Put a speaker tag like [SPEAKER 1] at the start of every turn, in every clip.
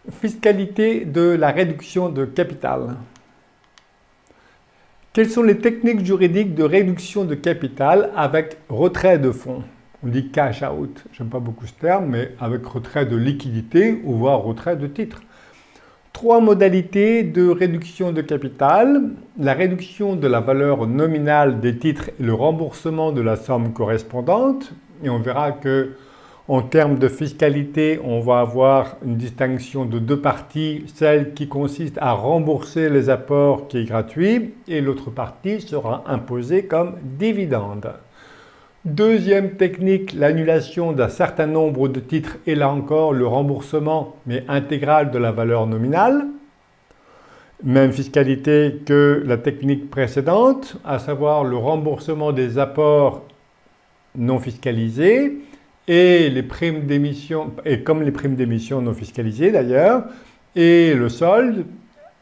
[SPEAKER 1] Fiscalité de la réduction de capital. Quelles sont les techniques juridiques de réduction de capital avec retrait de fonds? On dit cash out, j'aime pas beaucoup ce terme, mais avec retrait de liquidité ou voire retrait de titres. Trois modalités de réduction de capital. La réduction de la valeur nominale des titres et le remboursement de la somme correspondante. Et on verra que en termes de fiscalité, on va avoir une distinction de deux parties, celle qui consiste à rembourser les apports qui est gratuit et l'autre partie sera imposée comme dividende. Deuxième technique, l'annulation d'un certain nombre de titres et là encore le remboursement mais intégral de la valeur nominale. Même fiscalité que la technique précédente, à savoir le remboursement des apports non fiscalisés et les primes d'émission, et comme les primes d'émission non fiscalisées d'ailleurs, et le solde,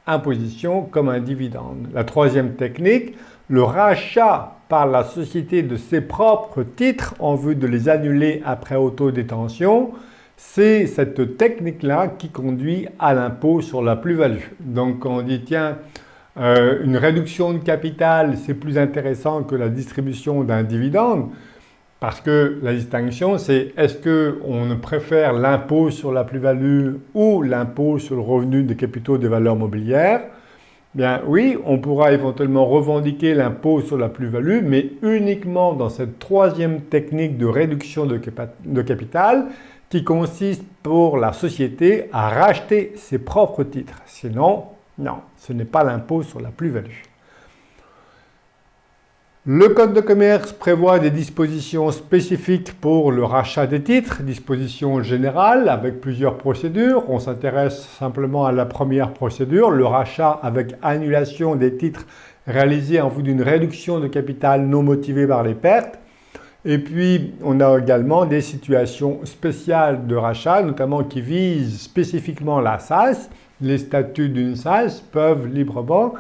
[SPEAKER 1] imposition comme un dividende. La troisième technique, le rachat par la société de ses propres titres en vue de les annuler après autodétention, c'est cette technique-là qui conduit à l'impôt sur la plus-value. Donc quand on dit tiens, une réduction de capital c'est plus intéressant que la distribution d'un dividende, parce que la distinction, c'est est-ce qu'on préfère l'impôt sur la plus-value ou l'impôt sur le revenu des capitaux des valeurs mobilières? Bien oui, on pourra éventuellement revendiquer l'impôt sur la plus-value, mais uniquement dans cette troisième technique de réduction de capital qui consiste pour la société à racheter ses propres titres. Sinon, non, ce n'est pas l'impôt sur la plus-value. Le Code de commerce prévoit des dispositions spécifiques pour le rachat des titres, dispositions générales avec plusieurs procédures. On s'intéresse simplement à la première procédure, le rachat avec annulation des titres réalisés en vue d'une réduction de capital non motivée par les pertes. Et puis, on a également des situations spéciales de rachat, notamment qui visent spécifiquement la SAS. Les statuts d'une SAS peuvent librement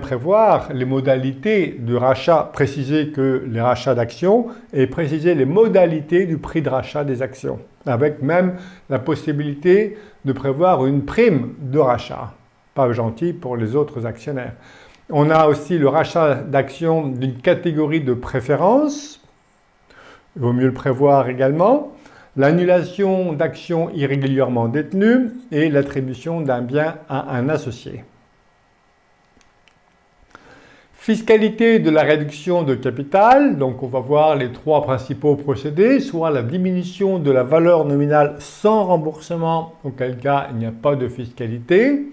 [SPEAKER 1] prévoir les modalités de rachat, préciser que les rachats d'actions et préciser les modalités du prix de rachat des actions, avec même la possibilité de prévoir une prime de rachat. Pas gentil pour les autres actionnaires. On a aussi le rachat d'actions d'une catégorie de préférence, il vaut mieux le prévoir également, l'annulation d'actions irrégulièrement détenues et l'attribution d'un bien à un associé. Fiscalité de la réduction de capital, donc on va voir les trois principaux procédés, soit la diminution de la valeur nominale sans remboursement, auquel cas il n'y a pas de fiscalité.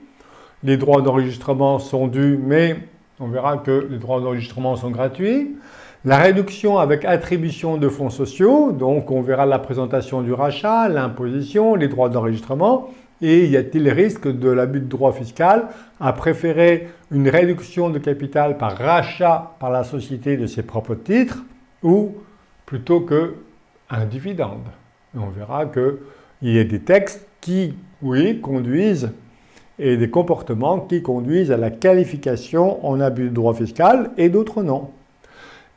[SPEAKER 1] Les droits d'enregistrement sont dus, mais on verra que les droits d'enregistrement sont gratuits. La réduction avec attribution de fonds sociaux, donc on verra la présentation du rachat, l'imposition, les droits d'enregistrement. Et y a-t-il risque de l'abus de droit fiscal à préférer une réduction de capital par rachat par la société de ses propres titres ou plutôt qu'un dividende? Et on verra qu'il y a des textes qui, oui, conduisent et des comportements qui conduisent à la qualification en abus de droit fiscal et d'autres non.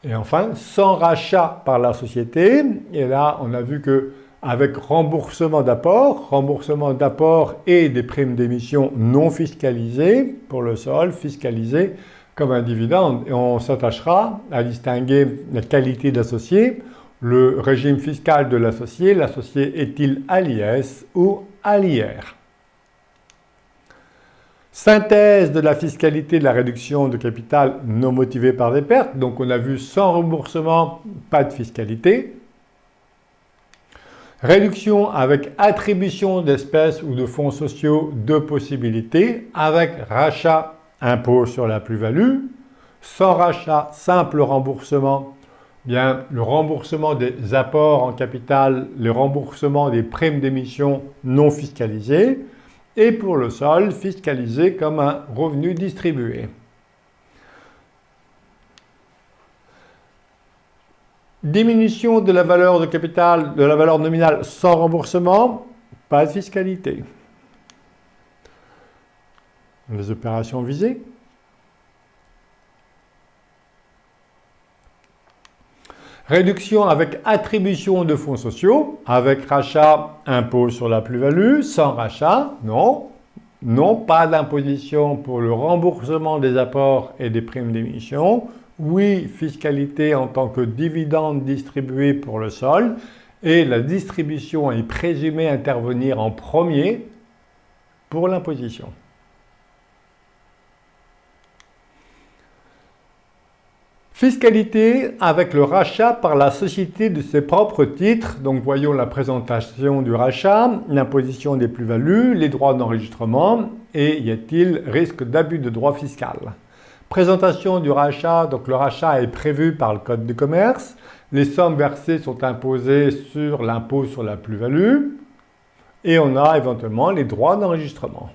[SPEAKER 1] Et enfin, sans rachat par la société, et là on a vu que avec remboursement d'apport et des primes d'émission non fiscalisées pour le sol, fiscalisées comme un dividende. Et on s'attachera à distinguer la qualité d'associé, le régime fiscal de l'associé est-il à l'IS ou à l'IR. Synthèse de la fiscalité de la réduction de capital non motivée par des pertes. Donc on a vu sans remboursement, pas de fiscalité. Réduction avec attribution d'espèces ou de fonds sociaux, deux possibilités, avec rachat, impôt sur la plus-value, sans rachat, simple remboursement, le remboursement des apports en capital, le remboursement des primes d'émission non fiscalisées, et pour le sol, fiscalisé comme un revenu distribué. Diminution de la valeur de capital, de la valeur nominale sans remboursement, pas de fiscalité. Les opérations visées. Réduction avec attribution de fonds sociaux, avec rachat, impôt sur la plus-value, sans rachat, non. Non, pas d'imposition pour le remboursement des apports et des primes d'émission. Oui, fiscalité en tant que dividende distribué pour le solde. Et la distribution est présumée intervenir en premier pour l'imposition. Fiscalité avec le rachat par la société de ses propres titres. Donc voyons la présentation du rachat, l'imposition des plus-values, les droits d'enregistrement et y a-t-il risque d'abus de droit fiscal. Présentation du rachat, donc le rachat est prévu par le Code de commerce. Les sommes versées sont imposées sur l'impôt sur la plus-value et on a éventuellement les droits d'enregistrement.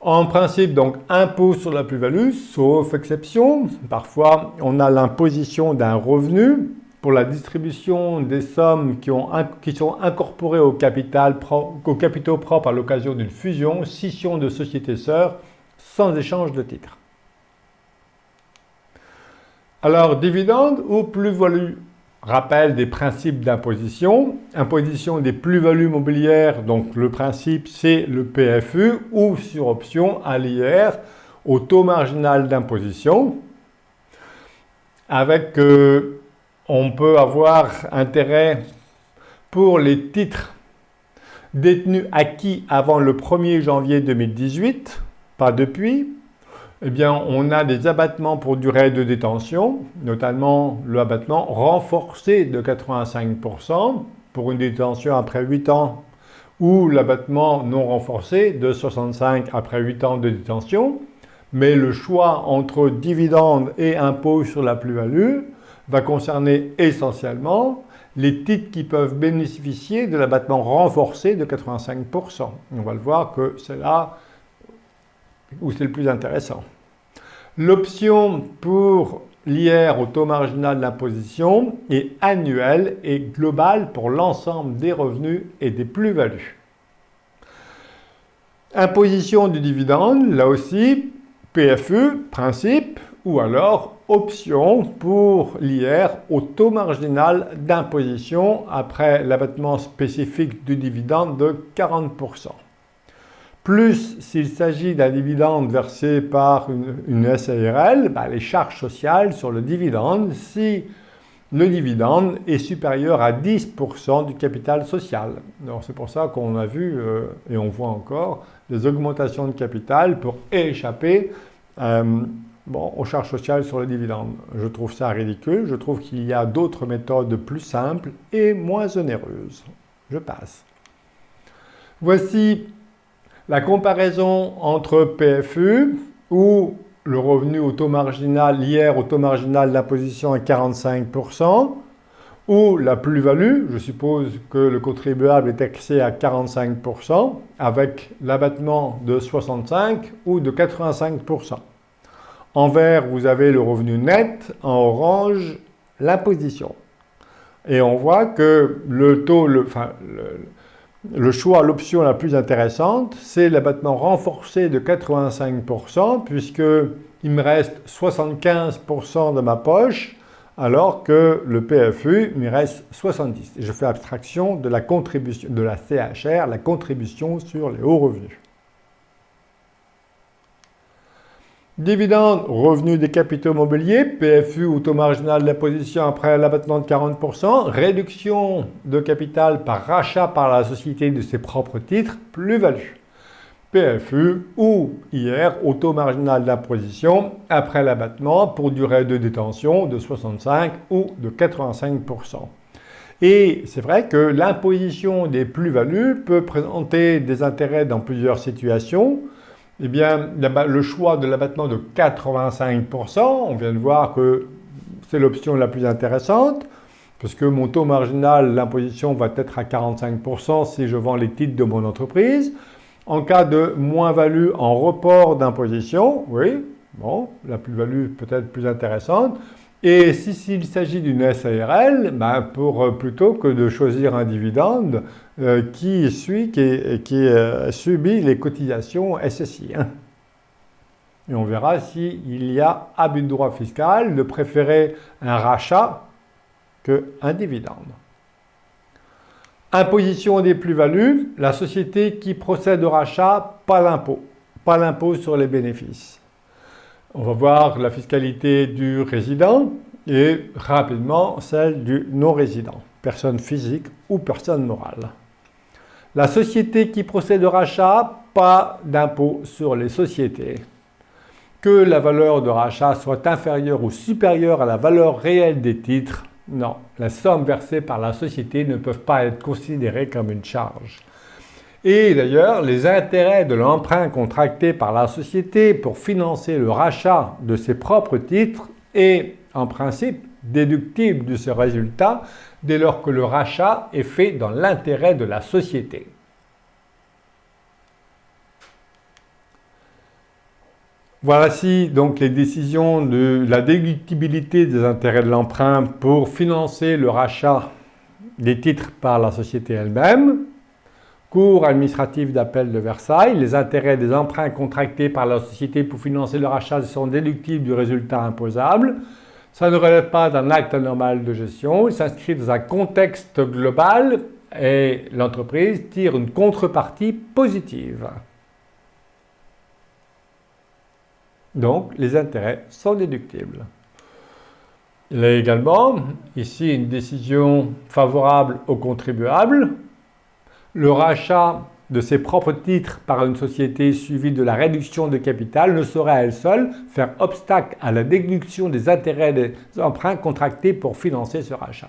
[SPEAKER 1] En principe, donc, impôt sur la plus-value, sauf exception. Parfois, on a l'imposition d'un revenu pour la distribution des sommes qui sont incorporées aux capitaux propres à l'occasion d'une fusion, scission de sociétés sœurs, sans échange de titres. Alors, dividende ou plus-value? Rappel des principes d'imposition. Imposition des plus-values mobilières, donc le principe c'est le PFU ou sur option à l'IR au taux marginal d'imposition. Avec, on peut avoir intérêt pour les titres détenus acquis avant le 1er janvier 2018, pas depuis. Eh bien, on a des abattements pour durée de détention, notamment le abattement renforcé de 85% pour une détention après 8 ans ou l'abattement non renforcé de 65 après 8 ans de détention. Mais le choix entre dividende et impôt sur la plus-value va concerner essentiellement les titres qui peuvent bénéficier de l'abattement renforcé de 85%. On va le voir que c'est là où c'est le plus intéressant. L'option pour l'IR au taux marginal d'imposition est annuelle et globale pour l'ensemble des revenus et des plus-values. Imposition du dividende, là aussi, PFU, principe, ou alors option pour l'IR au taux marginal d'imposition après l'abattement spécifique du dividende de 40%. Plus s'il s'agit d'un dividende versé par une SARL, les charges sociales sur le dividende si le dividende est supérieur à 10% du capital social. Alors c'est pour ça qu'on a vu et on voit encore des augmentations de capital pour échapper aux charges sociales sur le dividende. Je trouve ça ridicule, je trouve qu'il y a d'autres méthodes plus simples et moins onéreuses. Je passe. Voici la comparaison entre PFU ou le revenu au taux marginal, l'IR au taux marginal d'imposition à 45%, ou la plus-value, je suppose que le contribuable est taxé à 45% avec l'abattement de 65% ou de 85%. En vert, vous avez le revenu net, en orange, l'imposition. Et on voit que le choix, l'option la plus intéressante, c'est l'abattement renforcé de 85%, puisqu'il me reste 75% de ma poche, alors que le PFU, il me reste 70%. Et je fais abstraction de la contribution, de la CHR, la contribution sur les hauts revenus. Dividende, revenu des capitaux mobiliers, PFU ou taux marginal d'imposition après l'abattement de 40%, réduction de capital par rachat par la société de ses propres titres, plus-value. PFU ou IR au taux marginal d'imposition après l'abattement pour durée de détention de 65 ou de 85%. Et c'est vrai que l'imposition des plus-values peut présenter des intérêts dans plusieurs situations. Eh bien, le choix de l'abattement de 85%, on vient de voir que c'est l'option la plus intéressante, parce que mon taux marginal d'imposition va être à 45% si je vends les titres de mon entreprise. En cas de moins-value en report d'imposition, oui, la plus-value peut être plus intéressante. Et s'il s'agit d'une SARL, plutôt que de choisir un dividende qui subit les cotisations SSI. Et on verra s'il y a abus de droit fiscal, de préférer un rachat qu'un dividende. Imposition des plus-values, la société qui procède au rachat, pas l'impôt sur les bénéfices. On va voir la fiscalité du résident et rapidement celle du non-résident, personne physique ou personne morale. La société qui procède au rachat, pas d'impôt sur les sociétés. Que la valeur de rachat soit inférieure ou supérieure à la valeur réelle des titres, non, les sommes versées par la société ne peuvent pas être considérées comme une charge. Et d'ailleurs, les intérêts de l'emprunt contracté par la société pour financer le rachat de ses propres titres est en principe déductible de ce résultat dès lors que le rachat est fait dans l'intérêt de la société. Voici donc les décisions de la déductibilité des intérêts de l'emprunt pour financer le rachat des titres par la société elle-même. Cour administrative d'appel de Versailles, les intérêts des emprunts contractés par la société pour financer le rachat sont déductibles du résultat imposable. Ça ne relève pas d'un acte anormal de gestion, il s'inscrit dans un contexte global et l'entreprise tire une contrepartie positive. Donc, les intérêts sont déductibles. Il y a également ici une décision favorable aux contribuables. Le rachat de ses propres titres par une société suivi de la réduction de capital ne saurait à elle seule faire obstacle à la déduction des intérêts des emprunts contractés pour financer ce rachat.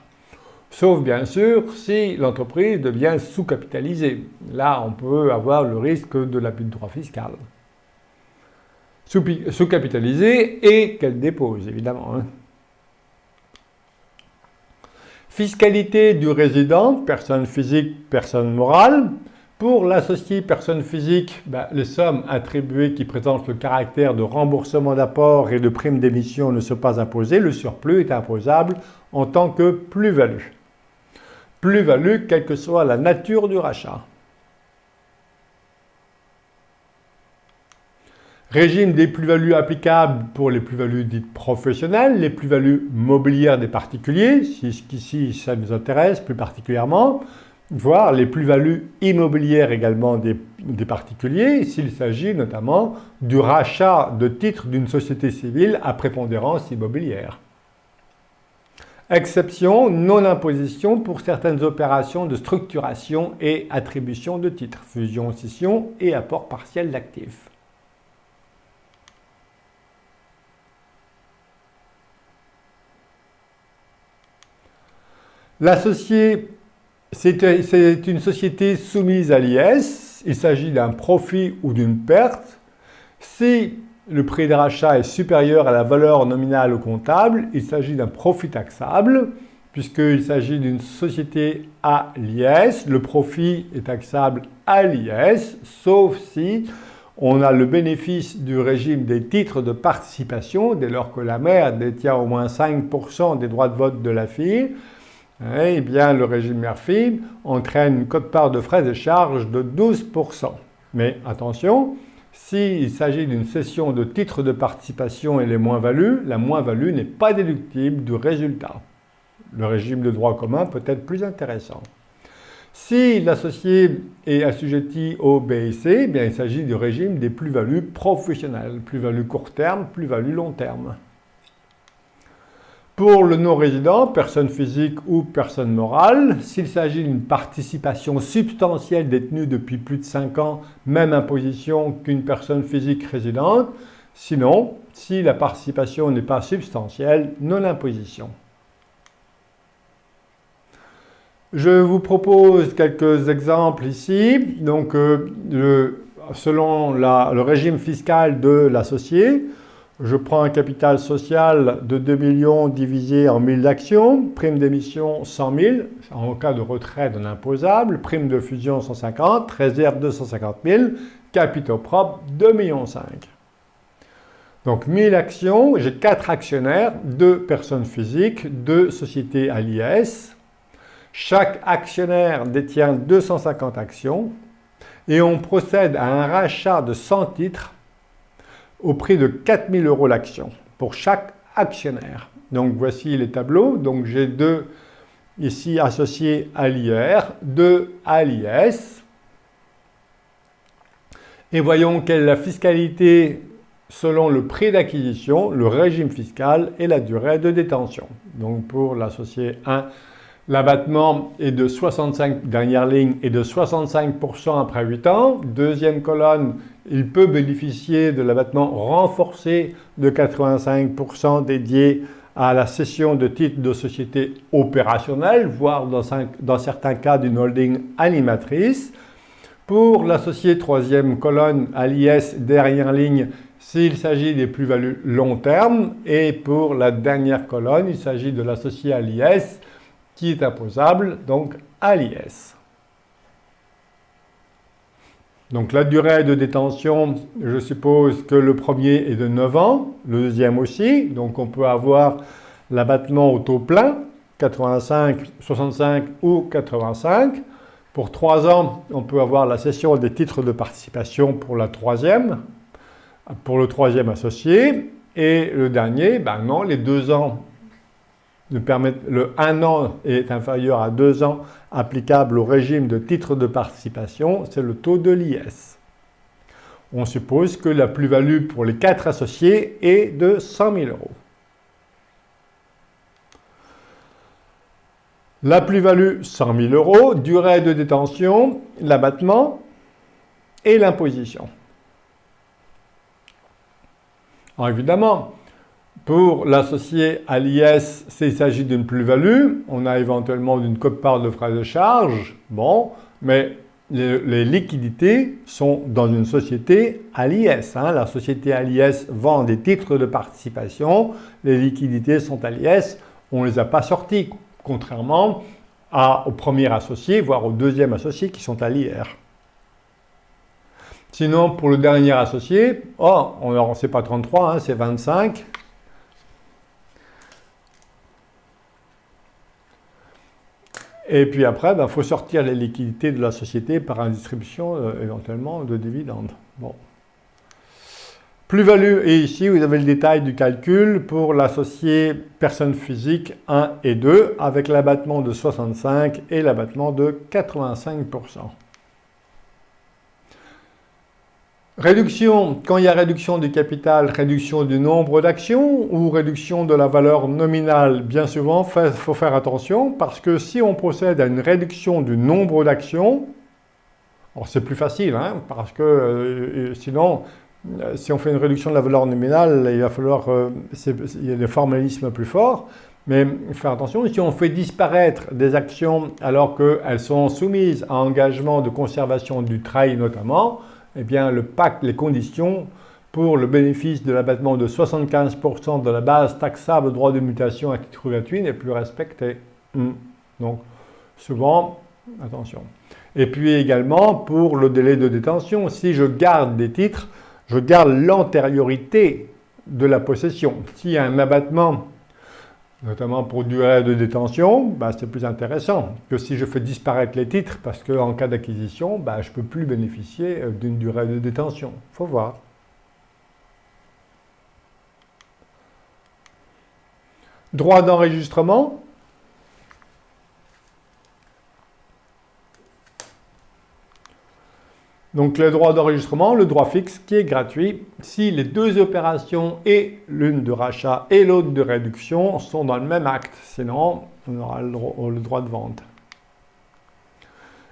[SPEAKER 1] Sauf bien sûr si l'entreprise devient sous-capitalisée. Là, on peut avoir le risque de l'abus de droit fiscal. Sous-capitalisée et qu'elle dépose, évidemment. Fiscalité du résident, personne physique, personne morale. Pour l'associé personne physique, les sommes attribuées qui présentent le caractère de remboursement d'apport et de prime d'émission ne sont pas imposées. Le surplus est imposable en tant que plus-value. Plus-value, quelle que soit la nature du rachat. Régime des plus-values applicables pour les plus-values dites professionnelles, les plus-values mobilières des particuliers, ici ça nous intéresse plus particulièrement, voire les plus-values immobilières également des particuliers, s'il s'agit notamment du rachat de titres d'une société civile à prépondérance immobilière. Exception, non-imposition pour certaines opérations de structuration et attribution de titres, fusion, scission et apport partiel d'actifs. L'associé, c'est une société soumise à l'IS. Il s'agit d'un profit ou d'une perte. Si le prix de rachat est supérieur à la valeur nominale au comptable, il s'agit d'un profit taxable, puisqu'il s'agit d'une société à l'IS. Le profit est taxable à l'IS, sauf si on a le bénéfice du régime des titres de participation, dès lors que la mère détient au moins 5% des droits de vote de la fille. Eh bien, le régime mère-fille entraîne une quote-part de frais et charges de 12%. Mais attention, s'il s'agit d'une cession de titres de participation et les moins-values, la moins-value n'est pas déductible du résultat. Le régime de droit commun peut être plus intéressant. Si l'associé est assujetti au BIC, eh bien, il s'agit du régime des plus-values professionnelles, plus-value court terme, plus-value long terme. Pour le non-résident, personne physique ou personne morale, s'il s'agit d'une participation substantielle détenue depuis plus de 5 ans, même imposition qu'une personne physique résidente. Sinon, si la participation n'est pas substantielle, non-imposition. Je vous propose quelques exemples ici. Donc, selon le régime fiscal de l'associé, je prends un capital social de 2 millions divisé en 1000 actions, prime d'émission 100 000 en cas de retrait d'un imposable, prime de fusion 150, réserve 250 000, capitaux propres 2,5 millions. Donc 1000 actions, j'ai 4 actionnaires, 2 personnes physiques, 2 sociétés à l'IS. Chaque actionnaire détient 250 actions et on procède à un rachat de 100 titres au prix de 4 000 € l'action pour chaque actionnaire. Donc voici les tableaux. Donc j'ai 2 ici associé à l'IR, 2 à l'IS. Et voyons quelle est la fiscalité selon le prix d'acquisition, le régime fiscal et la durée de détention. Donc pour l'associé 1, l'abattement est de 65, dernière ligne, est de 65% après 8 ans. Deuxième colonne, il peut bénéficier de l'abattement renforcé de 85% dédié à la cession de titres de société opérationnelle, voire dans certains cas d'une holding animatrice. Pour l'associé troisième colonne à l'IS, dernière ligne, s'il s'agit des plus-values long terme. Et pour la dernière colonne, il s'agit de l'associé à l'IS qui est imposable donc à l'IS. Donc la durée de détention, je suppose que le premier est de 9 ans, le deuxième aussi. Donc on peut avoir l'abattement au taux plein, 85, 65 ou 85. Pour 3 ans, on peut avoir la cession des titres de participation pour le troisième associé. Et le dernier, ben non, les 2 ans le 1 an est inférieur à 2 ans applicable au régime de titres de participation, c'est le taux de l'IS. On suppose que la plus-value pour les 4 associés est de 100 000 euros. La plus-value, 100 000 euros, durée de détention, l'abattement et l'imposition. Alors évidemment, pour l'associé à l'IS, s'il s'agit d'une plus-value, on a éventuellement d'une quote-part de frais de charge, bon, mais les liquidités sont dans une société à l'IS. La société à l'IS vend des titres de participation, les liquidités sont à l'IS, on ne les a pas sorties, contrairement au premier associé, voire au deuxième associé qui sont à l'IR. Sinon, pour le dernier associé, c'est pas 33, c'est 25. Et puis après, il faut sortir les liquidités de la société par une distribution éventuellement de dividendes. Bon. Plus-value, et ici vous avez le détail du calcul pour l'associé personne physique 1 et 2 avec l'abattement de 65 et l'abattement de 85%. Réduction, quand il y a réduction du capital, réduction du nombre d'actions ou réduction de la valeur nominale, bien souvent, il faut faire attention parce que si on procède à une réduction du nombre d'actions, alors c'est plus facile, parce que sinon, si on fait une réduction de la valeur nominale, il va falloir, il y a des formalismes plus forts, mais faire attention, si on fait disparaître des actions alors qu'elles sont soumises à engagement de conservation du trail notamment, eh bien, le pacte, les conditions pour le bénéfice de l'abattement de 75% de la base taxable droit de mutation à titre gratuit n'est plus respecté. Donc, souvent, attention. Et puis également, pour le délai de détention, si je garde des titres, je garde l'antériorité de la possession. S'il y a un abattement, notamment pour durée de détention, c'est plus intéressant que si je fais disparaître les titres parce qu'en cas d'acquisition, je ne peux plus bénéficier d'une durée de détention. Il faut voir. Droit d'enregistrement. Donc le droit d'enregistrement, le droit fixe qui est gratuit si les deux opérations, et l'une de rachat et l'autre de réduction, sont dans le même acte. Sinon, on aura le droit de vente.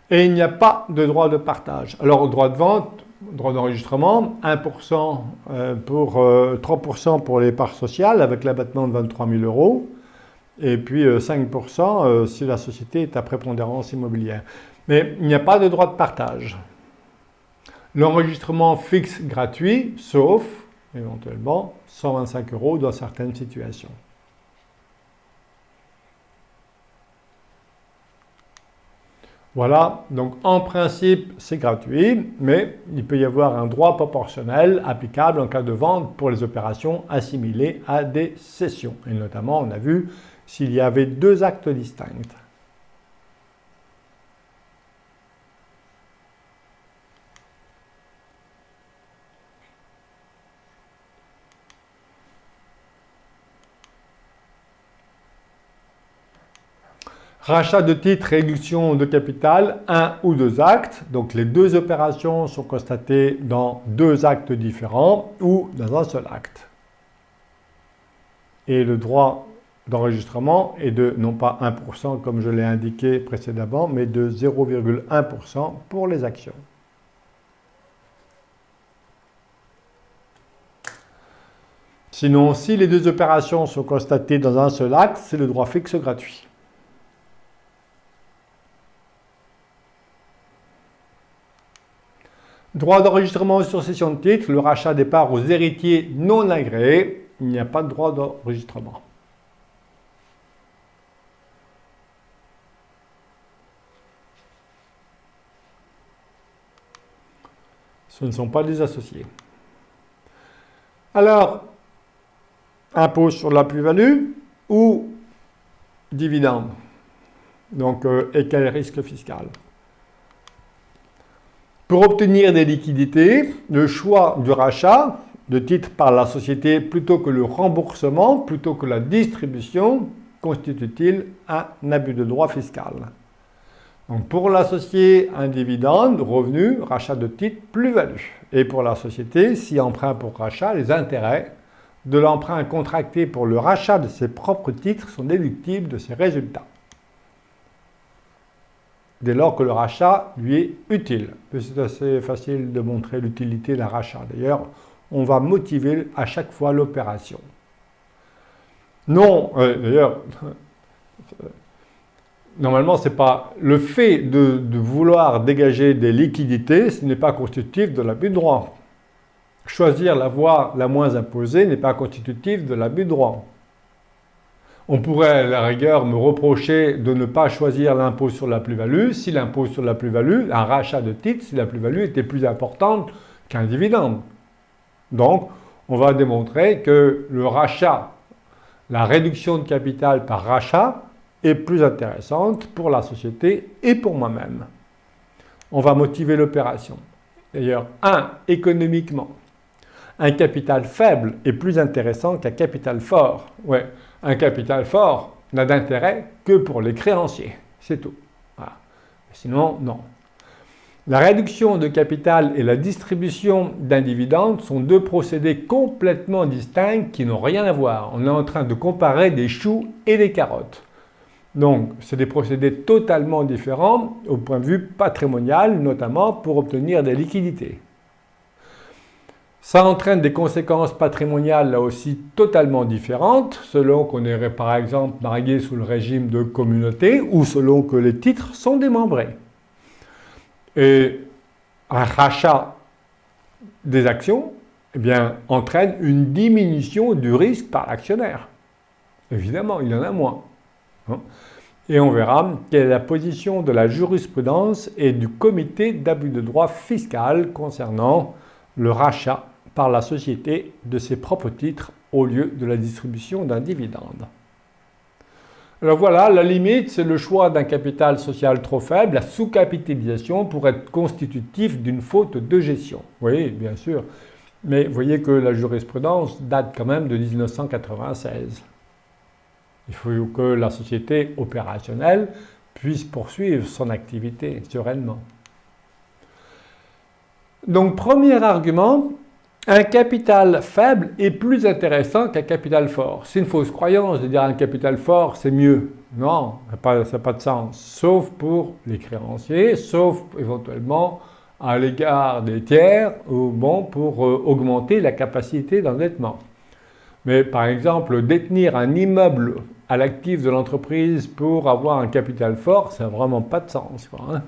[SPEAKER 1] Et il n'y a pas de droit de partage. Alors, droit de vente, droit d'enregistrement, 1% pour 3% pour les parts sociales avec l'abattement de 23 000 euros. Et puis 5% si la société est à prépondérance immobilière. Mais il n'y a pas de droit de partage. L'enregistrement fixe gratuit, sauf éventuellement 125 euros dans certaines situations. Voilà, donc en principe c'est gratuit, mais il peut y avoir un droit proportionnel applicable en cas de vente pour les opérations assimilées à des cessions. Et notamment, on a vu s'il y avait 2 actes distincts. Rachat de titres, réduction de capital, un ou deux actes. Donc les deux opérations sont constatées dans deux actes différents ou dans un seul acte. Et le droit d'enregistrement est de non pas 1% comme je l'ai indiqué précédemment, mais de 0,1% pour les actions. Sinon, si les deux opérations sont constatées dans un seul acte, c'est le droit fixe gratuit. Droit d'enregistrement sur cession de titres, le rachat des parts aux héritiers non agréés, il n'y a pas de droit d'enregistrement. Ce ne sont pas des associés. Alors, impôt sur la plus-value ou dividende. Donc, et quel risque fiscal? Pour obtenir des liquidités, le choix du rachat de titres par la société plutôt que le remboursement, plutôt que la distribution, constitue-t-il un abus de droit fiscal? Donc pour l'associé, un dividende, revenu, rachat de titres, plus-value. Et pour la société, si emprunt pour rachat, les intérêts de l'emprunt contracté pour le rachat de ses propres titres sont déductibles de ses résultats, dès lors que le rachat lui est utile. C'est assez facile de montrer l'utilité d'un rachat. D'ailleurs, on va motiver à chaque fois l'opération. Non, d'ailleurs, normalement, c'est pas le fait de vouloir dégager des liquidités, ce n'est pas constitutif de l'abus de droit. Choisir la voie la moins imposée n'est pas constitutif de l'abus de droit. On pourrait, à la rigueur, me reprocher de ne pas choisir l'impôt sur la plus-value si l'impôt sur la plus-value, un rachat de titres, si la plus-value était plus importante qu'un dividende. Donc, on va démontrer que le rachat, la réduction de capital par rachat, est plus intéressante pour la société et pour moi-même. On va motiver l'opération. D'ailleurs, économiquement, un capital faible est plus intéressant qu'un capital fort. Ouais, un capital fort n'a d'intérêt que pour les créanciers, c'est tout. Voilà. Sinon, non. La réduction de capital et la distribution d'un dividende sont deux procédés complètement distincts qui n'ont rien à voir. On est en train de comparer des choux et des carottes. Donc, c'est des procédés totalement différents au point de vue patrimonial, notamment pour obtenir des liquidités. Ça entraîne des conséquences patrimoniales là aussi totalement différentes, selon qu'on est par exemple marié sous le régime de communauté ou selon que les titres sont démembrés. Et un rachat des actions, eh bien, entraîne une diminution du risque par l'actionnaire. Évidemment, il y en a moins. Et on verra quelle est la position de la jurisprudence et du comité d'abus de droit fiscal concernant le rachat par la société de ses propres titres au lieu de la distribution d'un dividende. Alors voilà, la limite, c'est le choix d'un capital social trop faible. La sous-capitalisation pourrait être constitutif d'une faute de gestion. Oui, bien sûr. Mais vous voyez que la jurisprudence date quand même de 1996. Il faut que la société opérationnelle puisse poursuivre son activité sereinement. Donc, premier argument, un capital faible est plus intéressant qu'un capital fort. C'est une fausse croyance de dire un capital fort, c'est mieux. Non, ça n'a pas de sens. Sauf pour les créanciers, sauf éventuellement à l'égard des tiers, ou bon, pour augmenter la capacité d'endettement. Mais par exemple, détenir un immeuble à l'actif de l'entreprise pour avoir un capital fort, ça n'a vraiment pas de sens, quoi,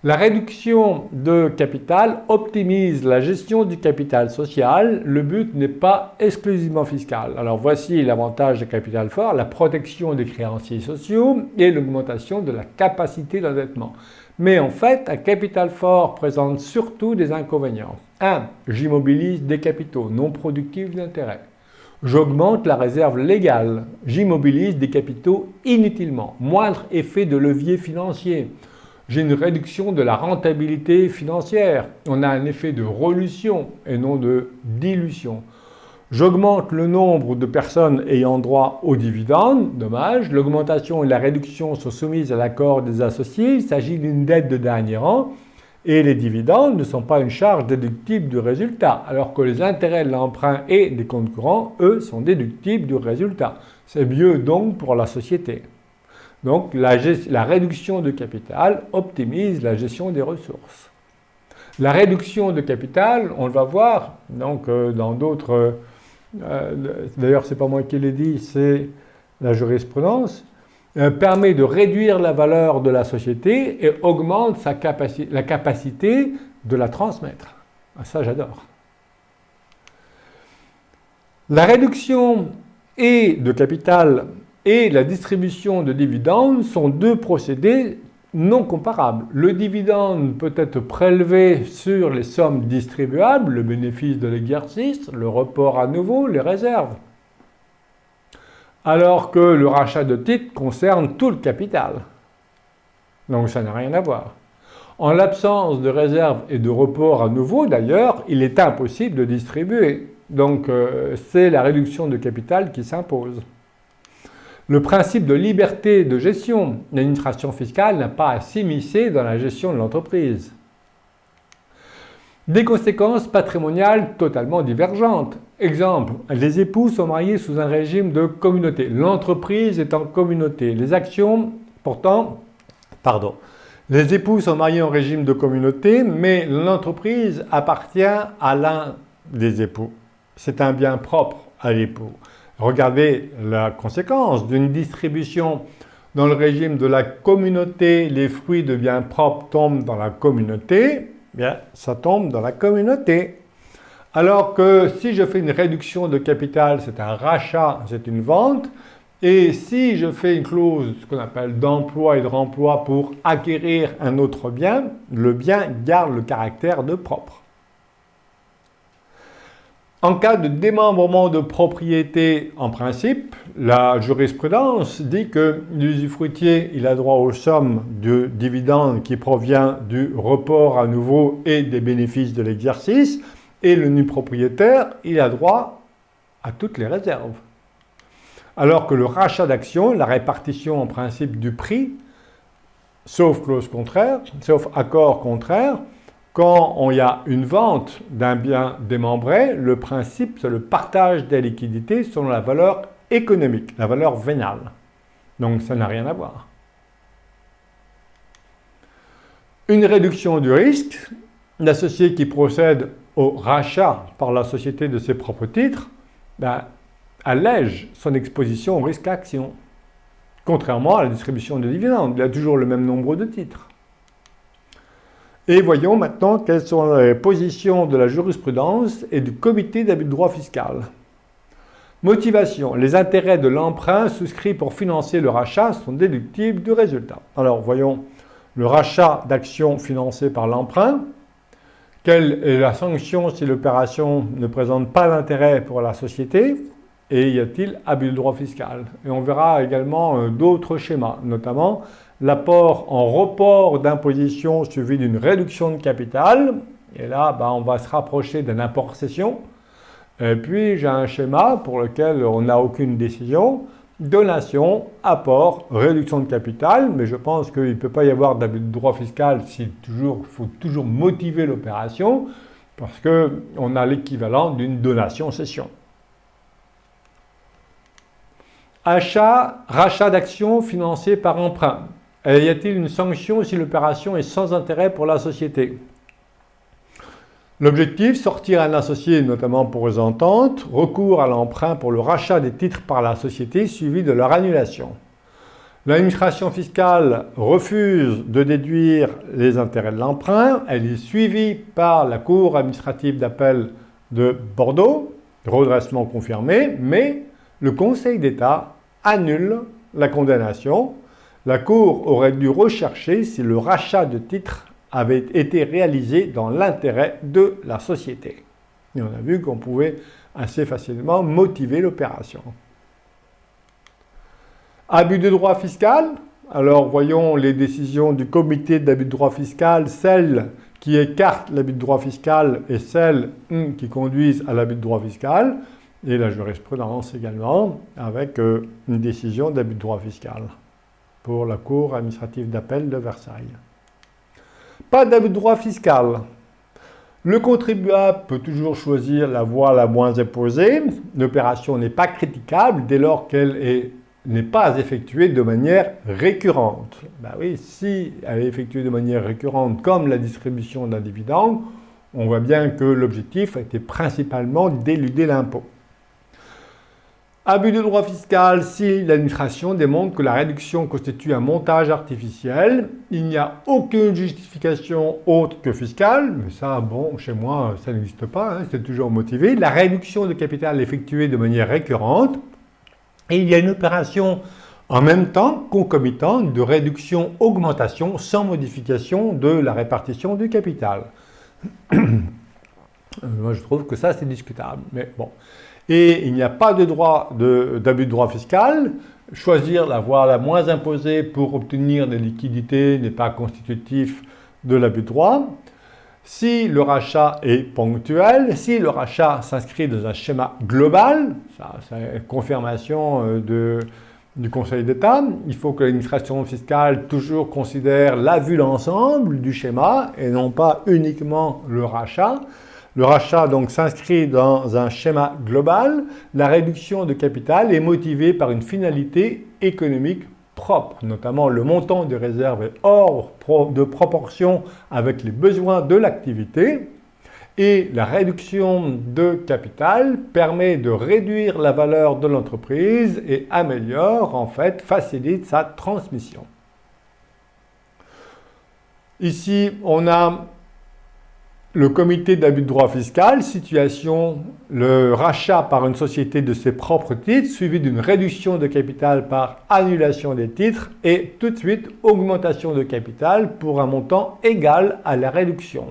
[SPEAKER 1] La réduction de capital optimise la gestion du capital social. Le but n'est pas exclusivement fiscal. Alors voici l'avantage du capital fort, la protection des créanciers sociaux et l'augmentation de la capacité d'endettement. Mais en fait, un capital fort présente surtout des inconvénients. 1. J'immobilise des capitaux non productifs d'intérêt. J'augmente la réserve légale. J'immobilise des capitaux inutilement. Moindre effet de levier financier. J'ai une réduction de la rentabilité financière. On a un effet de relution et non de dilution. J'augmente le nombre de personnes ayant droit aux dividendes, dommage. L'augmentation et la réduction sont soumises à l'accord des associés. Il s'agit d'une dette de dernier rang. Et les dividendes ne sont pas une charge déductible du résultat, alors que les intérêts de l'emprunt et des comptes courants, eux, sont déductibles du résultat. C'est mieux donc pour la société. Donc la réduction de capital optimise la gestion des ressources. La réduction de capital, on le va voir donc, dans d'autres... d'ailleurs, ce n'est pas moi qui l'ai dit, c'est la jurisprudence. Permet de réduire la valeur de la société et augmente la capacité de la transmettre. Ça, j'adore. La réduction de capital et la distribution de dividendes sont deux procédés non comparables. Le dividende peut être prélevé sur les sommes distribuables, le bénéfice de l'exercice, le report à nouveau, les réserves. Alors que le rachat de titres concerne tout le capital. Donc ça n'a rien à voir. En l'absence de réserve et de report à nouveau, d'ailleurs, il est impossible de distribuer. Donc c'est la réduction de capital qui s'impose. Le principe de liberté de gestion, l'administration fiscale n'a pas à s'immiscer dans la gestion de l'entreprise. Des conséquences patrimoniales totalement divergentes. Exemple, les époux sont mariés sous un régime de communauté. L'entreprise est en communauté. Les actions, les époux sont mariés en régime de communauté, mais l'entreprise appartient à l'un des époux. C'est un bien propre à l'époux. Regardez la conséquence d'une distribution dans le régime de la communauté. Les fruits de biens propres tombent dans la communauté. Bien, ça tombe dans la communauté. Alors que si je fais une réduction de capital, c'est un rachat, c'est une vente. Et si je fais une clause, ce qu'on appelle d'emploi et de remploi pour acquérir un autre bien, le bien garde le caractère de propre. En cas de démembrement de propriété, en principe, la jurisprudence dit que l'usufruitier il a droit aux sommes de dividendes qui provient du report à nouveau et des bénéfices de l'exercice, et le nu propriétaire il a droit à toutes les réserves. Alors que le rachat d'actions, la répartition en principe du prix, sauf clause contraire, sauf accord contraire, quand il y a une vente d'un bien démembré, le principe, c'est le partage des liquidités selon la valeur économique, la valeur vénale. Donc, ça n'a rien à voir. Une réduction du risque, l'associé qui procède au rachat par la société de ses propres titres, allège son exposition au risque action. Contrairement à la distribution de dividendes, il a toujours le même nombre de titres. Et voyons maintenant quelles sont les positions de la jurisprudence et du comité d'abus de droit fiscal. Motivation. Les intérêts de l'emprunt souscrit pour financer le rachat sont déductibles du résultat. Alors voyons le rachat d'actions financé par l'emprunt. Quelle est la sanction si l'opération ne présente pas d'intérêt pour la société? Et y a-t-il abus de droit fiscal? Et on verra également d'autres schémas, notamment l'apport en report d'imposition suivi d'une réduction de capital. Et là, on va se rapprocher d'un apport-cession. Et puis, j'ai un schéma pour lequel on n'a aucune décision. Donation, apport, réduction de capital. Mais je pense qu'il ne peut pas y avoir d'abus de droit fiscal s'il faut toujours motiver l'opération parce qu'on a l'équivalent d'une donation-cession. Rachat d'actions financé par emprunt. Y a-t-il une sanction si l'opération est sans intérêt pour la société? L'objectif, sortir un associé, notamment pour les ententes, recours à l'emprunt pour le rachat des titres par la société suivi de leur annulation. L'administration fiscale refuse de déduire les intérêts de l'emprunt. Elle est suivie par la Cour administrative d'appel de Bordeaux, redressement confirmé, mais le Conseil d'État annule la condamnation. La Cour aurait dû rechercher si le rachat de titres avait été réalisé dans l'intérêt de la société. Et on a vu qu'on pouvait assez facilement motiver l'opération. Abus de droit fiscal. Alors voyons les décisions du comité d'abus de droit fiscal, celles qui écartent l'abus de droit fiscal et celles qui conduisent à l'abus de droit fiscal. et la jurisprudence également, avec une décision d'abus de droit fiscal pour la Cour administrative d'appel de Versailles. Pas d'abus de droit fiscal. Le contribuable peut toujours choisir la voie la moins imposée. L'opération n'est pas critiquable dès lors qu'elle n'est pas effectuée de manière récurrente. Ben oui, si elle est effectuée de manière récurrente, comme la distribution d'un dividende, on voit bien que l'objectif a été principalement d'éluder l'impôt. Abus de droit fiscal si l'administration démontre que la réduction constitue un montage artificiel. Il n'y a aucune justification autre que fiscale, mais ça, bon, chez moi, ça n'existe pas, hein, c'est toujours motivé. La réduction de capital effectuée de manière récurrente. Et il y a une opération en même temps, concomitante, de réduction-augmentation sans modification de la répartition du capital. Moi, je trouve que ça, c'est discutable, mais bon. Et il n'y a pas de droit d'abus de droit fiscal. Choisir la voie la moins imposée pour obtenir des liquidités n'est pas constitutif de l'abus de droit. Si le rachat est ponctuel, si le rachat s'inscrit dans un schéma global, ça c'est une confirmation du Conseil d'État, il faut que l'administration fiscale toujours considère la vue d'ensemble du schéma et non pas uniquement le rachat. Le rachat donc s'inscrit dans un schéma global. La réduction de capital est motivée par une finalité économique propre, notamment le montant des réserves est hors de proportion avec les besoins de l'activité. Et la réduction de capital permet de réduire la valeur de l'entreprise et améliore, en fait, facilite sa transmission. Ici, on a le comité d'abus de droit fiscal, situation, le rachat par une société de ses propres titres, suivi d'une réduction de capital par annulation des titres et tout de suite augmentation de capital pour un montant égal à la réduction.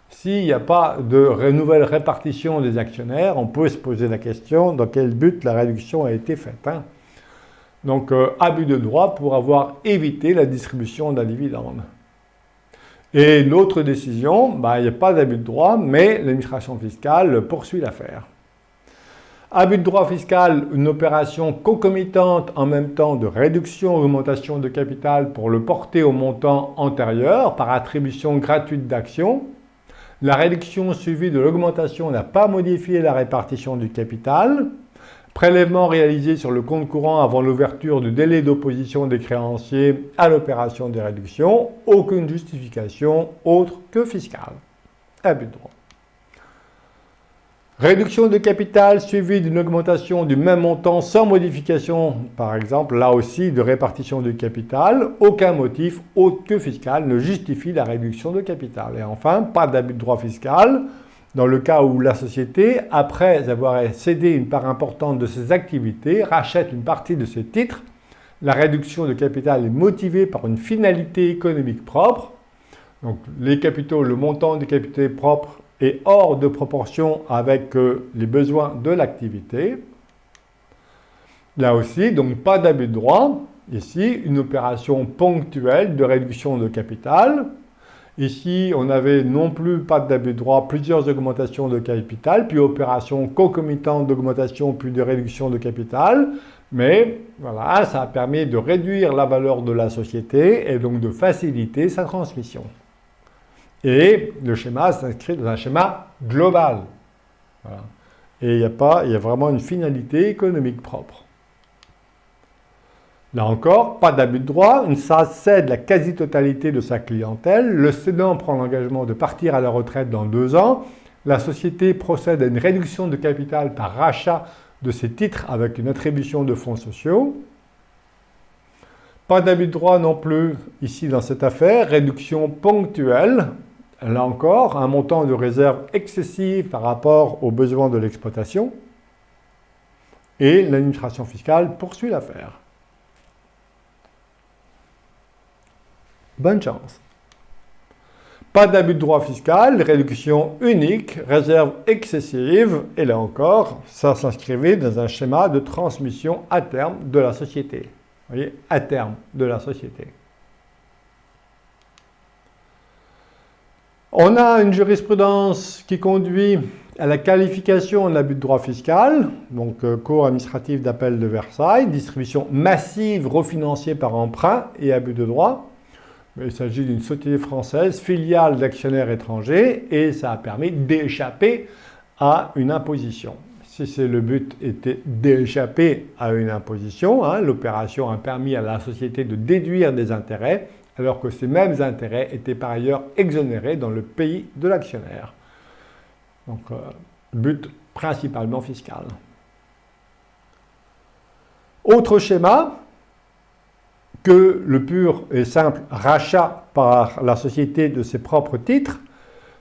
[SPEAKER 1] S'il n'y a pas de nouvelle répartition des actionnaires, on peut se poser la question dans quel but la réduction a été faite. Donc, abus de droit pour avoir évité la distribution d'un dividende. Et l'autre décision, il n'y a pas d'abus de droit, mais l'administration fiscale poursuit l'affaire. Abus de droit fiscal, une opération concomitante en même temps de réduction ou augmentation de capital pour le porter au montant antérieur par attribution gratuite d'actions. La réduction suivie de l'augmentation n'a pas modifié la répartition du capital. Prélèvement réalisé sur le compte courant avant l'ouverture du délai d'opposition des créanciers à l'opération de réduction. Aucune justification autre que fiscale. Abus de droit. Réduction de capital suivie d'une augmentation du même montant sans modification, par exemple, là aussi, de répartition du capital. Aucun motif autre que fiscal ne justifie la réduction de capital. Et enfin, pas d'abus de droit fiscal. Dans le cas où la société, après avoir cédé une part importante de ses activités, rachète une partie de ses titres, la réduction de capital est motivée par une finalité économique propre. Donc les capitaux, le montant des capitaux propres est hors de proportion avec les besoins de l'activité. Là aussi, donc pas d'abus de droit. Ici, une opération ponctuelle de réduction de capital. Ici, on n'avait non plus pas d'abus de droit, plusieurs augmentations de capital, puis opération concomitante d'augmentation puis de réduction de capital. Mais voilà, ça a permis de réduire la valeur de la société et donc de faciliter sa transmission. Et le schéma s'inscrit dans un schéma global. Voilà. Et il y a vraiment une finalité économique propre. Là encore, pas d'abus de droit, une SAS cède la quasi-totalité de sa clientèle, le cédant prend l'engagement de partir à la retraite dans 2 ans, la société procède à une réduction de capital par rachat de ses titres avec une attribution de fonds sociaux. Pas d'abus de droit non plus ici dans cette affaire, réduction ponctuelle, là encore, un montant de réserve excessif par rapport aux besoins de l'exploitation, et l'administration fiscale poursuit l'affaire. Bonne chance. Pas d'abus de droit fiscal, réduction unique, réserve excessive, et là encore, ça s'inscrivait dans un schéma de transmission à terme de la société. Vous voyez, à terme de la société. On a une jurisprudence qui conduit à la qualification en abus de droit fiscal, donc Cour administrative d'appel de Versailles, distribution massive refinanciée par emprunt et abus de droit. Il s'agit d'une société française, filiale d'actionnaires étrangers, et ça a permis d'échapper à une imposition. Si le but était d'échapper à une imposition, l'opération a permis à la société de déduire des intérêts, alors que ces mêmes intérêts étaient par ailleurs exonérés dans le pays de l'actionnaire. Donc, but principalement fiscal. Autre schéma que le pur et simple rachat par la société de ses propres titres,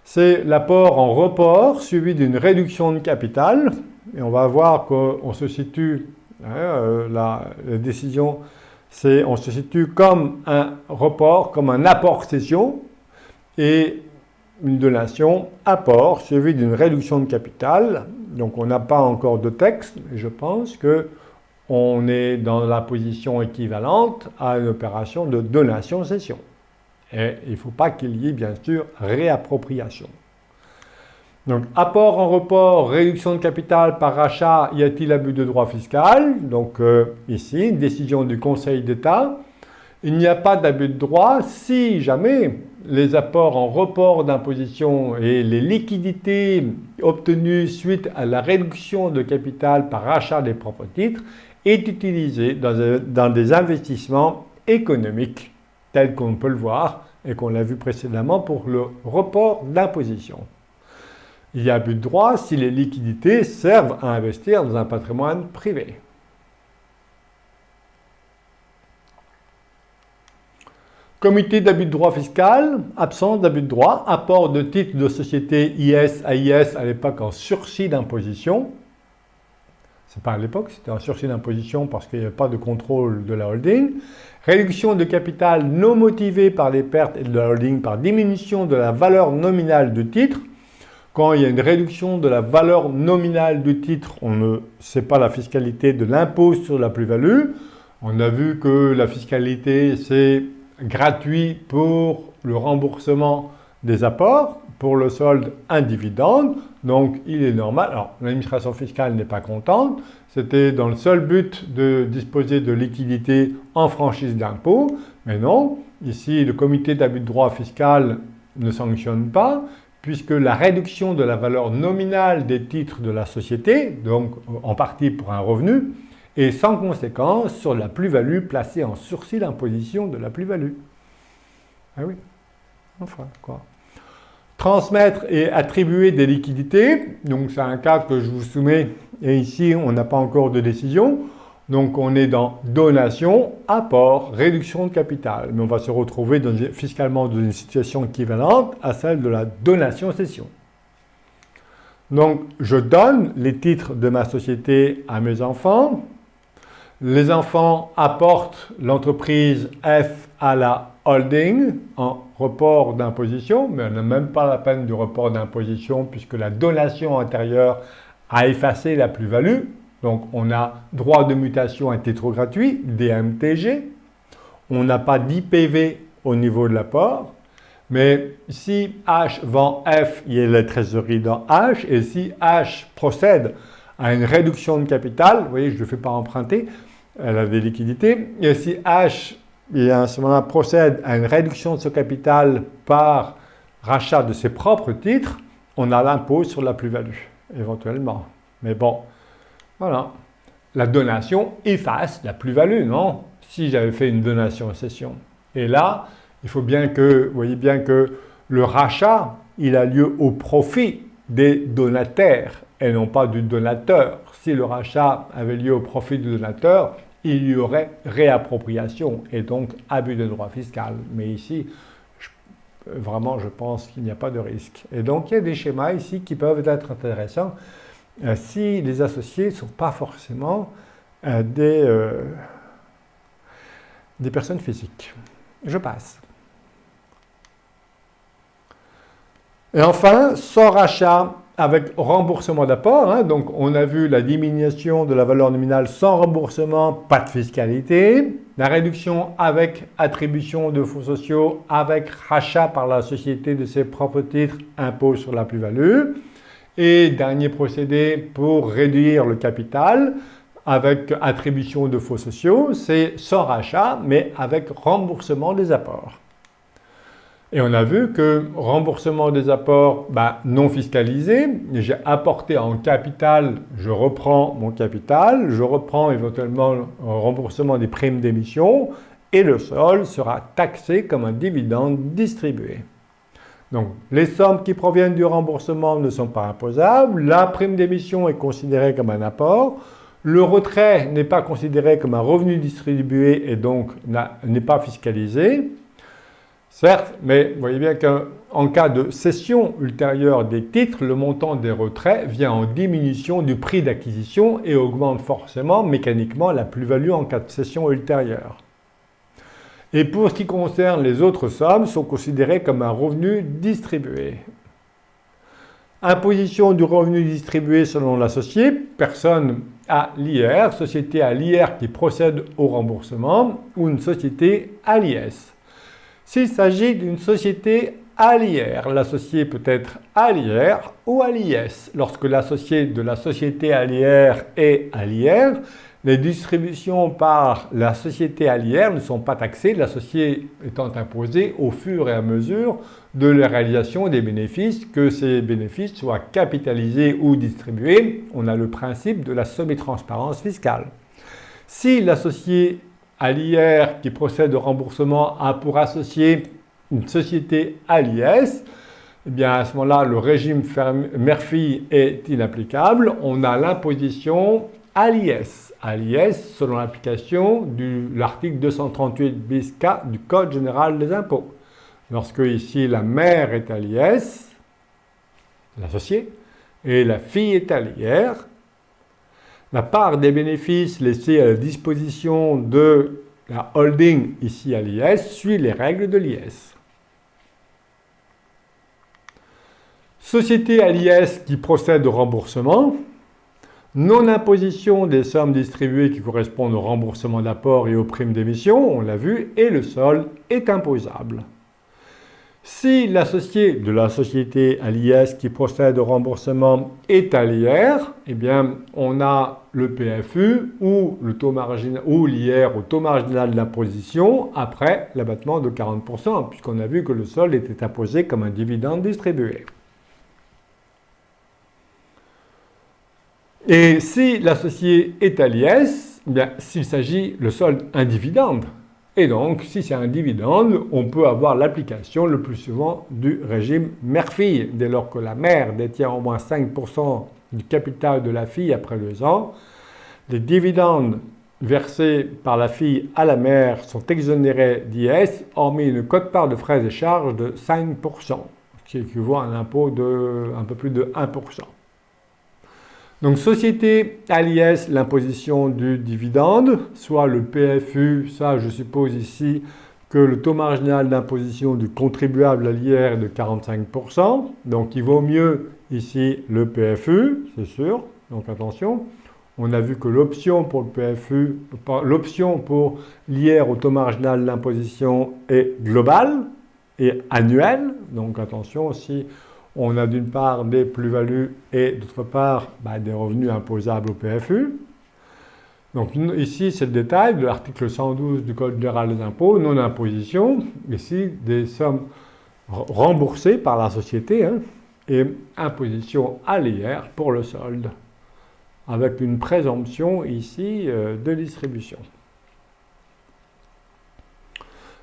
[SPEAKER 1] c'est l'apport en report suivi d'une réduction de capital. Et on va voir qu'on se situe, la décision, on se situe comme un report, comme un apport-cession, et une donation, apport, suivi d'une réduction de capital. Donc on n'a pas encore de texte, mais je pense qu'on est dans la position équivalente à une opération de donation-cession. Et il ne faut pas qu'il y ait bien sûr réappropriation. Donc apport en report, réduction de capital par rachat, y a-t-il abus de droit fiscal? Donc ici, une décision du Conseil d'État. Il n'y a pas d'abus de droit si jamais les apports en report d'imposition et les liquidités obtenues suite à la réduction de capital par rachat des propres titres est utilisés dans des investissements économiques tels qu'on peut le voir et qu'on l'a vu précédemment pour le report d'imposition. Il y a abus de droit si les liquidités servent à investir dans un patrimoine privé. Comité d'abus de droit fiscal, absence d'abus de droit, apport de titres de société IS à IS à l'époque en sursis d'imposition. C'est pas à l'époque, c'était en sursis d'imposition parce qu'il n'y avait pas de contrôle de la holding. Réduction de capital non motivée par les pertes de la holding par diminution de la valeur nominale du titre. Quand il y a une réduction de la valeur nominale du titre, on ne sait pas la fiscalité de l'impôt sur la plus-value. On a vu que la fiscalité, c'est gratuit pour le remboursement des apports, pour le solde un dividende. Donc, il est normal. Alors, l'administration fiscale n'est pas contente. C'était dans le seul but de disposer de liquidités en franchise d'impôt. Mais non, ici, le comité d'abus de droit fiscal ne sanctionne pas, puisque la réduction de la valeur nominale des titres de la société, donc en partie pour un revenu, est sans conséquence sur la plus-value placée en sursis d'imposition de la plus-value. Ah oui, enfin quoi. Transmettre et attribuer des liquidités, donc c'est un cas que je vous soumets, et ici on n'a pas encore de décision, donc on est dans donation, apport, réduction de capital, mais on va se retrouver fiscalement dans une situation équivalente à celle de la donation-cession. Donc je donne les titres de ma société à mes enfants, les enfants apportent l'entreprise F à la holding en report d'imposition, mais on n'a même pas la peine du report d'imposition puisque la donation antérieure a effacé la plus-value. Donc on a droit de mutation à titre gratuit, DMTG. On n'a pas d'IPV au niveau de l'apport. Mais si H vend F, il y a la trésorerie dans H. Et si H procède à une réduction de capital, vous voyez, je ne le fais pas emprunter, elle a des liquidités. Et si H, à ce moment-là, procède à une réduction de ce capital par rachat de ses propres titres, on a l'impôt sur la plus-value, éventuellement. Mais bon, voilà. La donation efface la plus-value, non? Si j'avais fait une donation-cession. Et là, il faut bien que, vous voyez bien que le rachat, il a lieu au profit des donataires et non pas du donateur. Si le rachat avait lieu au profit du donateur, il y aurait réappropriation et donc abus de droit fiscal. Mais ici, vraiment, je pense qu'il n'y a pas de risque. Et donc, il y a des schémas ici qui peuvent être intéressants si les associés ne sont pas forcément des personnes physiques. Je passe. Et enfin, sans rachat avec remboursement d'apport, donc on a vu la diminution de la valeur nominale sans remboursement, pas de fiscalité. La réduction avec attribution de fonds sociaux, avec rachat par la société de ses propres titres, impôt sur la plus-value. Et dernier procédé pour réduire le capital, avec attribution de fonds sociaux, c'est sans rachat, mais avec remboursement des apports. Et on a vu que remboursement des apports non fiscalisés, j'ai apporté en capital, je reprends mon capital, je reprends éventuellement le remboursement des primes d'émission et le solde sera taxé comme un dividende distribué. Donc les sommes qui proviennent du remboursement ne sont pas imposables, la prime d'émission est considérée comme un apport, le retrait n'est pas considéré comme un revenu distribué et donc n'est pas fiscalisé. Certes, mais vous voyez bien qu'en cas de cession ultérieure des titres, le montant des retraits vient en diminution du prix d'acquisition et augmente forcément mécaniquement la plus-value en cas de cession ultérieure. Et pour ce qui concerne les autres sommes, sont considérées comme un revenu distribué. Imposition du revenu distribué selon l'associé, personne à l'IR, société à l'IR qui procède au remboursement ou une société à l'IS. S'il s'agit d'une société à l'IR, l'associé peut être à l'IR ou à l'IS. Lorsque l'associé de la société à l'IR est à l'IR, les distributions par la société à l'IR ne sont pas taxées, l'associé étant imposé au fur et à mesure de la réalisation des bénéfices, que ces bénéfices soient capitalisés ou distribués. On a le principe de la semi-transparence fiscale. Si l'associé à l'IR qui procède au remboursement a pour associé une société à l'IS, eh bien à ce moment-là, le régime Murphy est inapplicable. On a l'imposition à l'IS. À l'IS, selon l'application de l'article 238 bis K du Code général des impôts. Lorsque ici la mère est à l'IS, l'associé, et la fille est à l'IR, la part des bénéfices laissés à la disposition de la holding ici à l'IS suit les règles de l'IS. Société à l'IS qui procède au remboursement, non-imposition des sommes distribuées qui correspondent au remboursement d'apport et aux primes d'émission, on l'a vu, et le solde est imposable. Si l'associé de la société à l'IS qui procède au remboursement est à l'IR, eh bien, on a le PFU ou le taux marginal ou l'IR au taux marginal de l'imposition après l'abattement de 40%, puisqu'on a vu que le solde était imposé comme un dividende distribué. Et si l'associé est à l'IS, eh bien, s'il s'agit le solde un dividende. Et donc, si c'est un dividende, on peut avoir l'application le plus souvent du régime mère-fille. Dès lors que la mère détient au moins 5% du capital de la fille après 2 ans, les dividendes versés par la fille à la mère sont exonérés d'IS, hormis une quote-part de frais et charges de 5%, ce qui équivaut à un impôt de un peu plus de 1%. Donc, société à l'IS, l'imposition du dividende, soit le PFU, ça je suppose ici que le taux marginal d'imposition du contribuable à l'IR est de 45%, donc il vaut mieux ici le PFU, c'est sûr, donc attention. On a vu que l'option pour le PFU, l'option pour l'IR au taux marginal d'imposition est globale et annuelle, donc attention aussi. On a d'une part des plus-values et d'autre part des revenus imposables au PFU. Donc ici, c'est le détail de l'article 112 du Code général des impôts, non-imposition. Ici, des sommes remboursées par la société et imposition à l'IR pour le solde, avec une présomption ici de distribution.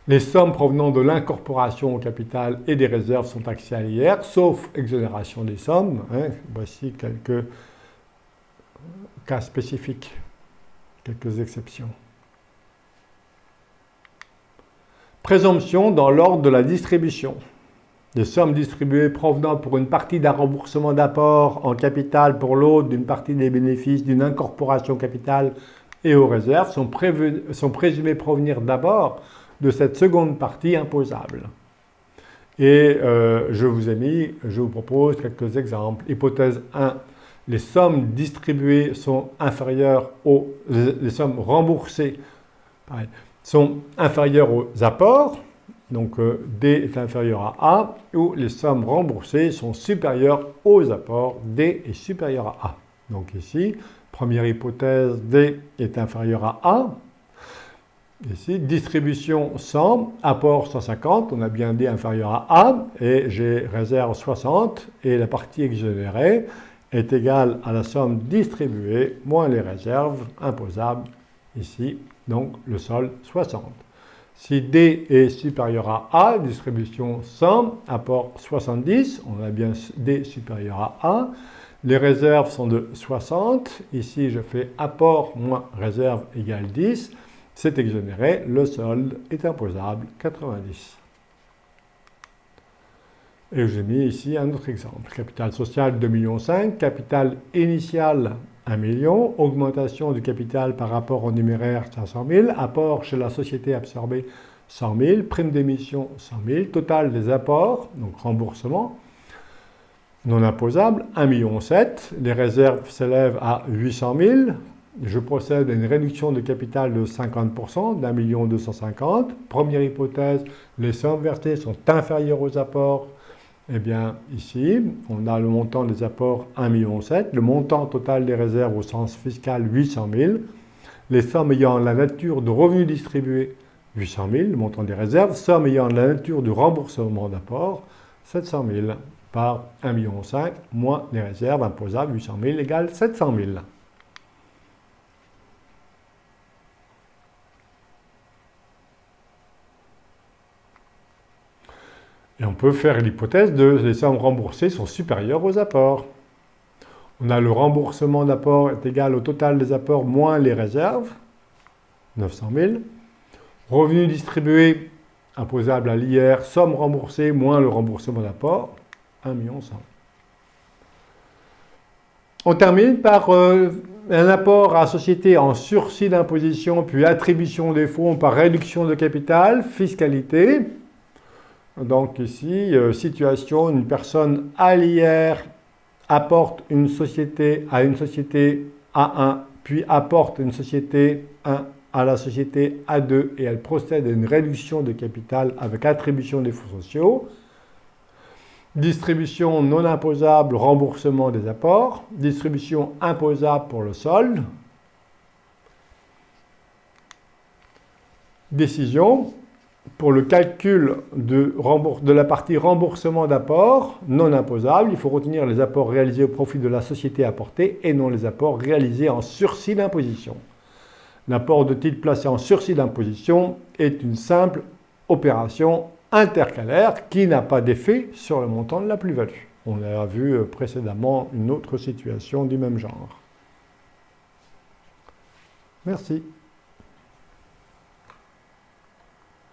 [SPEAKER 1] Les sommes provenant de l'incorporation au capital et des réserves sont taxées à l'IR, sauf exonération des sommes. Voici quelques cas spécifiques, quelques exceptions. Présomption dans l'ordre de la distribution. Les sommes distribuées provenant pour une partie d'un remboursement d'apport en capital, pour l'autre d'une partie des bénéfices d'une incorporation au capital et aux réserves sont présumées provenir d'abord de cette seconde partie imposable. Et je vous propose quelques exemples. Hypothèse 1, les sommes distribuées sont inférieures aux les sommes remboursées sont inférieurs aux apports, donc D est inférieur à A, ou les sommes remboursées sont supérieures aux apports, D est supérieur à A. Donc ici, première hypothèse, D est inférieur à A. Ici, distribution 100, apport 150, on a bien D inférieur à A, et j'ai réserve 60, et la partie exonérée est égale à la somme distribuée moins les réserves imposables, ici, donc le solde 60. Si D est supérieur à A, distribution 100, apport 70, on a bien D supérieur à A, les réserves sont de 60, ici je fais apport moins réserve égale 10, c'est exonéré, le solde est imposable, 90. Et j'ai mis ici un autre exemple. Capital social 2,5 millions, capital initial 1 million, augmentation du capital par rapport au numéraire 500 000, apport chez la société absorbée 100 000, prime d'émission 100 000, total des apports, donc remboursement, non imposable 1,7 million, les réserves s'élèvent à 800 000, je procède à une réduction de capital de 50%, d'1 250 000. Première hypothèse, les sommes versées sont inférieures aux apports. Eh bien, ici, on a le montant des apports 1,7 million, le montant total des réserves au sens fiscal 800 000, les sommes ayant la nature de revenus distribués 800 000, le montant des réserves, sommes ayant la nature de remboursement d'apport 700 000 par 1,5 million moins les réserves imposables 800 000 égale 700 000. Et on peut faire l'hypothèse de les sommes remboursées sont supérieures aux apports. On a le remboursement d'apport est égal au total des apports moins les réserves, 900 000. Revenus distribués imposables à l'IR, somme remboursée moins le remboursement d'apport, 1,1 million. On termine par un apport à la société en sursis d'imposition, puis attribution des fonds par réduction de capital, fiscalité. Donc ici, situation, une personne à l'IR apporte une société à une société A1, puis apporte une société 1 à la société A2 et elle procède à une réduction de capital avec attribution des fonds sociaux. Distribution non imposable, remboursement des apports. Distribution imposable pour le solde. Décision. Pour le calcul de la partie remboursement d'apport non imposable, il faut retenir les apports réalisés au profit de la société apportée et non les apports réalisés en sursis d'imposition. L'apport de titre placé en sursis d'imposition est une simple opération intercalaire qui n'a pas d'effet sur le montant de la plus-value. On a vu précédemment une autre situation du même genre. Merci.